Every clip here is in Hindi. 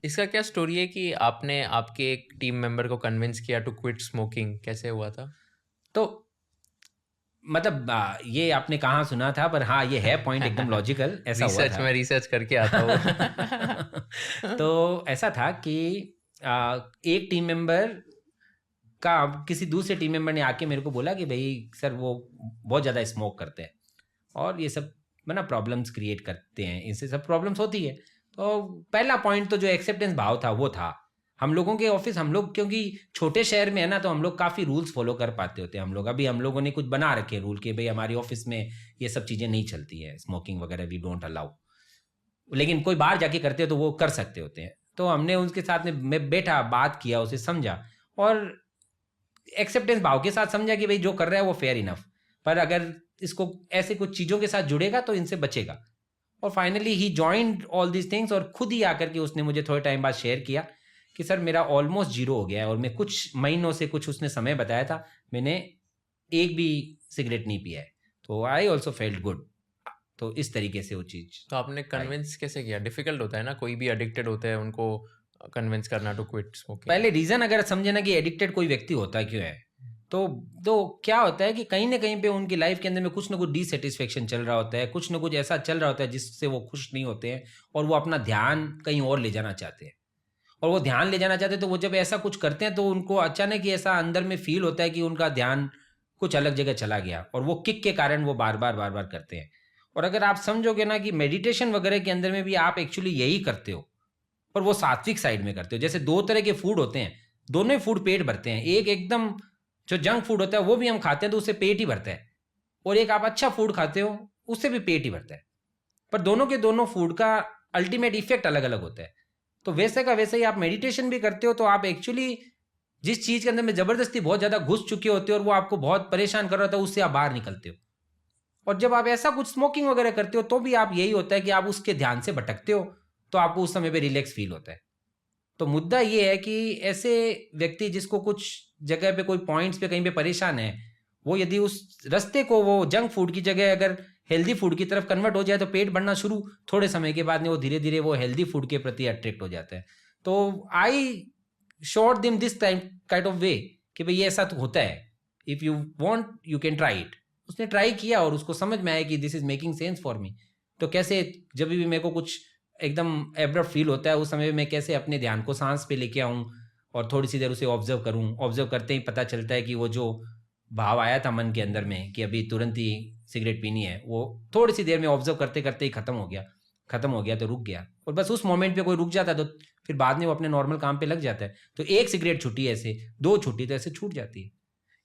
इसका क्या स्टोरी है कि आपने आपके एक टीम मेंबर को कन्विंस किया टू क्विट स्मोकिंग, कैसे हुआ था? तो मतलब ये आपने कहाँ सुना था, पर हाँ ये है पॉइंट एकदम लॉजिकल, ऐसा हुआ रिसर्च था। में रिसर्च करके आता हूँ। तो ऐसा था कि एक टीम मेंबर का किसी दूसरे टीम मेंबर ने आके मेरे को बोला कि भाई सर वो बहुत ज़्यादा स्मोक करते हैं और ये सब ना प्रॉब्लम्स क्रिएट करते हैं, इससे सब प्रॉब्लम्स होती है। तो पहला पॉइंट तो जो एक्सेप्टेंस भाव था वो था। हम लोगों के ऑफिस, हम लोग क्योंकि छोटे शहर में है ना, तो हम लोग काफ़ी रूल्स फॉलो कर पाते होते हैं। हम लोग अभी हम लोगों ने कुछ बना रखे रूल कि भाई हमारी ऑफिस में ये सब चीज़ें नहीं चलती है, स्मोकिंग वगैरह वी डोंट अलाउ। लेकिन कोई बाहर जाके करते हो तो वो कर सकते होते हैं। तो हमने उसके साथ में मैं बैठा, बात किया, उसे समझा और एक्सेप्टेंस भाव के साथ समझा कि भाई जो कर रहा है वो फेयर इनफ, पर अगर इसको ऐसे कुछ चीज़ों के साथ जुड़ेगा तो इनसे बचेगा। और finally he joined all these things, और खुद ही आकर के उसने मुझे थोड़े टाइम बाद शेयर किया कि सर मेरा ऑलमोस्ट जीरो हो गया है और मैं कुछ महीनों से, कुछ उसने समय बताया था, मैंने एक भी सिगरेट नहीं पिया है। तो आई ऑल्सो फेल्ट गुड। तो इस तरीके से वो चीज़ तो आपने आई। कन्विंस कैसे किया? डिफिकल्ट होता है ना, कोई भी एडिक्टेड होते हैं उनको कन्विंस करना टू क्विट स्मोकिंग। पहले रीज़न अगर समझे ना कि एडिक्टेड कोई व्यक्ति होता है क्यों है, तो तो क्या होता है कि कहीं ना कहीं पे उनकी लाइफ के अंदर में कुछ ना कुछ डिससेटिस्फेक्शन चल रहा होता है, कुछ ना कुछ ऐसा चल रहा होता है जिससे वो खुश नहीं होते हैं और वो अपना ध्यान कहीं और ले जाना चाहते हैं। और वो ध्यान ले जाना चाहते हैं तो वो जब ऐसा कुछ करते हैं तो उनको अचानक ही ऐसा अंदर में फील होता है कि उनका ध्यान कुछ अलग जगह चला गया, और वो किक के कारण वो बार बार करते हैं। और अगर आप समझोगे ना कि मेडिटेशन वगैरह के अंदर में भी आप एक्चुअली यही करते हो, पर वो सात्विक साइड में करते हो। जैसे दो तरह के फूड होते हैं, दोनों ही फूड पेट भरते हैं। एक एकदम जो जंक फूड होता है वो भी हम खाते हैं तो उससे पेट ही भरता है, और एक आप अच्छा फूड खाते हो उससे भी पेट ही भरता है। पर दोनों के दोनों फूड का अल्टीमेट इफेक्ट अलग अलग होता है। तो वैसे का वैसे ही आप मेडिटेशन भी करते हो तो आप एक्चुअली जिस चीज के अंदर में जबरदस्ती बहुत ज्यादा घुस चुके होते हो और वो आपको बहुत परेशान कर रहा था, उससे आप बाहर निकलते हो। और जब आप ऐसा कुछ स्मोकिंग वगैरह करते हो तो भी आप यही होता है कि आप उसके ध्यान से भटकते हो, तो आपको उस समय पे रिलैक्स फील होता है। तो मुद्दा ये है कि ऐसे व्यक्ति जिसको कुछ जगह पे कोई पॉइंट्स पे कहीं पे परेशान है, वो यदि उस रास्ते को वो जंक फूड की जगह अगर हेल्दी फूड की तरफ कन्वर्ट हो जाए तो पेट भरना शुरू, थोड़े समय के बाद में वो धीरे धीरे वो हेल्दी फूड के प्रति अट्रैक्ट हो जाता है। तो I short them this time kind of way कि भाई ये ऐसा तो होता है, if you want you can try it. उसने ट्राई किया और उसको समझ में आया कि this is making sense for me. तो कैसे जब भी मेरे को कुछ एकदम एब्रप्ट फील होता है उस समय मैं कैसे अपने ध्यान को सांस पे लेके आऊँ और थोड़ी सी देर उसे ऑब्जर्व करूँ। ऑब्जर्व करते ही पता चलता है कि वो जो भाव आया था मन के अंदर में कि अभी तुरंत ही सिगरेट पीनी है, वो थोड़ी सी देर में ऑब्जर्व करते करते ही खत्म हो गया। खत्म हो गया तो रुक गया, और बस उस मोमेंट पे कोई रुक जाता है तो फिर बाद में वो अपने नॉर्मल काम पे लग जाता है। तो एक सिगरेट छूटी ऐसे, दो छूटी तो ऐसे छूट जाती है।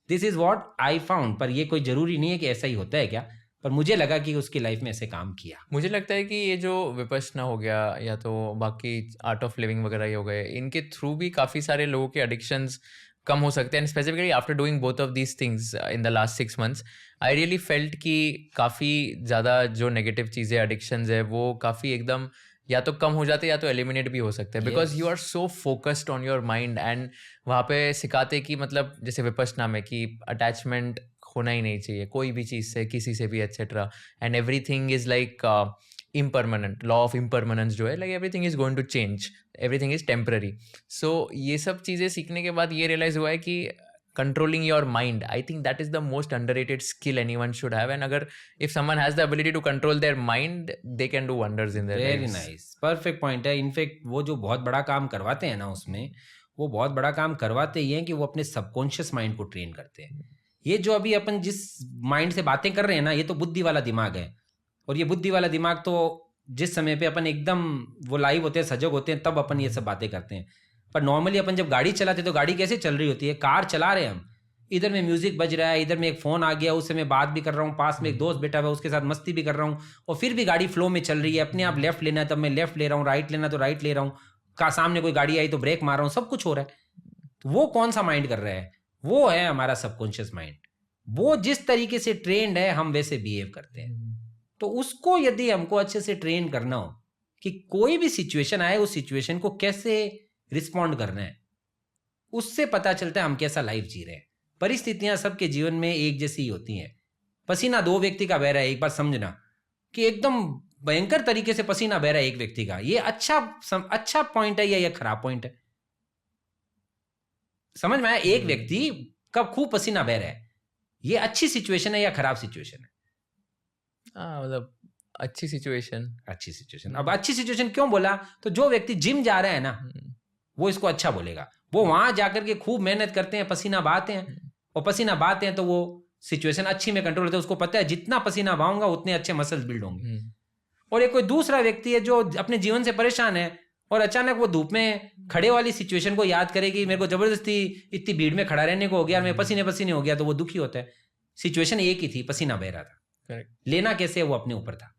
This is what I found. पर ये कोई जरूरी नहीं है कि ऐसा ही होता है क्या, पर मुझे लगा कि उसकी लाइफ में ऐसे काम किया। मुझे लगता है कि ये जो विपश्यना हो गया या तो बाकी आर्ट ऑफ लिविंग वगैरह ये हो गए, इनके थ्रू भी काफ़ी सारे लोगों के एडिक्शंस कम हो सकते हैं। And specifically after doing both of these things in the last 6 months, I really felt कि काफ़ी ज़्यादा जो नेगेटिव चीज़ें एडिक्शंस है वो काफ़ी एकदम या तो कम हो जाते हैं या तो एलिमिनेट भी हो सकते हैं, because you are so focused on your mind. And वहाँ पे सिखाते कि मतलब जैसे विपश्यना में कि अटैचमेंट होना ही नहीं चाहिए कोई भी चीज़ से, किसी से भी, etcetera. And everything is like impermanent, law of impermanence जो है, like everything is going to change, everything is temporary. So ये सब चीज़ें सीखने के बाद ये रियलाइज हुआ है कि controlling your mind, I think that is the most underrated skill anyone should have. And अगर if someone has the ability to control their mind, they can do wonders in their very lives. Nice, perfect point है। इनफैक्ट वो जो बहुत बड़ा काम करवाते हैं ना उसमें, वो बहुत बड़ा काम करवाते ही हैं कि वो अपने सबकॉन्शियस माइंड को ट्रेन करते हैं। ये जो अभी अपन जिस माइंड से बातें कर रहे हैं ना, ये तो बुद्धि वाला दिमाग है। और ये बुद्धि वाला दिमाग तो जिस समय पे अपन एकदम वो लाइव होते हैं, सजग होते हैं, तब अपन ये सब बातें करते हैं। पर नॉर्मली अपन जब गाड़ी चलाते हैं तो गाड़ी कैसे चल रही होती है, कार चला रहे हैं हम, इधर में म्यूजिक बज रहा है, इधर में एक फोन आ गया, उससे मैं बात भी कर रहा हूँ, पास में एक दोस्त बैठा हुआ है उसके साथ मस्ती भी कर रहा हूँ, और फिर भी गाड़ी फ्लो में चल रही है। अपने आप लेफ्ट लेना है तब मैं लेफ्ट ले रहा हूँ, राइट लेना तो राइट ले रहा हूँ, का सामने कोई गाड़ी आई तो ब्रेक मार रहा हूँ, सब कुछ हो रहा है। तो वो कौन सा माइंड कर रहा है? वो है हमारा सबकॉन्शियस माइंड। वो जिस तरीके से ट्रेंड है हम वैसे बिहेव करते हैं। तो उसको यदि हमको अच्छे से ट्रेन करना हो कि कोई भी सिचुएशन आए उस सिचुएशन को कैसे रिस्पॉन्ड करना है, उससे पता चलता है हम कैसा लाइफ जी रहे हैं। परिस्थितियां सबके जीवन में एक जैसी ही होती हैं। पसीना दो व्यक्ति का बह रहा है, एक बात समझना कि एकदम भयंकर तरीके से पसीना बह रहा है एक व्यक्ति का, ये अच्छा पॉइंट है या ये खराब पॉइंट है? समझ में आया? एक व्यक्ति का खूब पसीना बह रहा है, ये अच्छी सिचुएशन है या खराब सिचुएशन है? मतलब अच्छी सिचुएशन। अच्छी सिचुएशन। अब अच्छी सिचुएशन क्यों बोला? तो जो व्यक्ति जिम जा रहा है ना, वो इसको अच्छा बोलेगा। वो वहां जाकर के खूब मेहनत करते हैं, पसीना बहाते हैं, और पसीना बहाते हैं तो वो सिचुएशन अच्छी में कंट्रोल होता है। उसको पता है जितना पसीना बहाऊंगा उतने अच्छे मसल्स बिल्ड होंगे। और एक कोई दूसरा व्यक्ति है जो अपने जीवन से परेशान है, और अचानक वो धूप में खड़े वाली सिचुएशन को याद करेगी, मेरे को जबरदस्ती इतनी भीड़ में खड़ा रहने को हो गया, मैं पसीने पसीने हो गया, तो वो दुखी होता है। सिचुएशन एक ही थी, पसीना बह रहा था। Correct. लेना कैसे है वो अपने ऊपर था।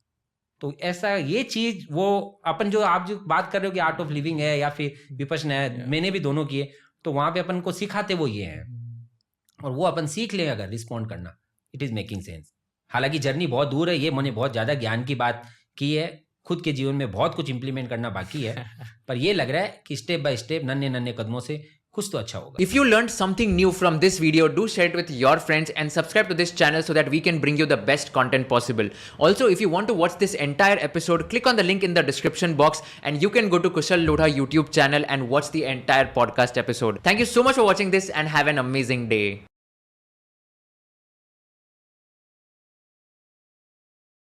तो ऐसा ये चीज, वो अपन जो आप जो बात कर रहे हो कि आर्ट ऑफ लिविंग है या फिर विपश्यना है, मैंने भी दोनों किए, तो वहां पे अपन को सिखाते वो ये हैं, और वो अपन सीख ले अगर रिस्पॉन्ड करना, इट इज मेकिंग सेंस। हालांकि जर्नी बहुत दूर है, ये मैंने बहुत ज्यादा ज्ञान की बात की है, खुद के जीवन में बहुत कुछ इंप्लीमेंट करना बाकी है, पर ये लग रहा है कि स्टेप बाय स्टेप नन्हे नन्हे कदमों से कुछ तो अच्छा होगा। If you learned something new from this video, do share it with your friends and subscribe to this channel so that we can bring you the best content possible. Also, if you want to watch this entire episode, click on the link in the description box and you can go to Kushal Lodha YouTube channel and watch the entire podcast episode. Thank you so much for watching this and have an amazing day.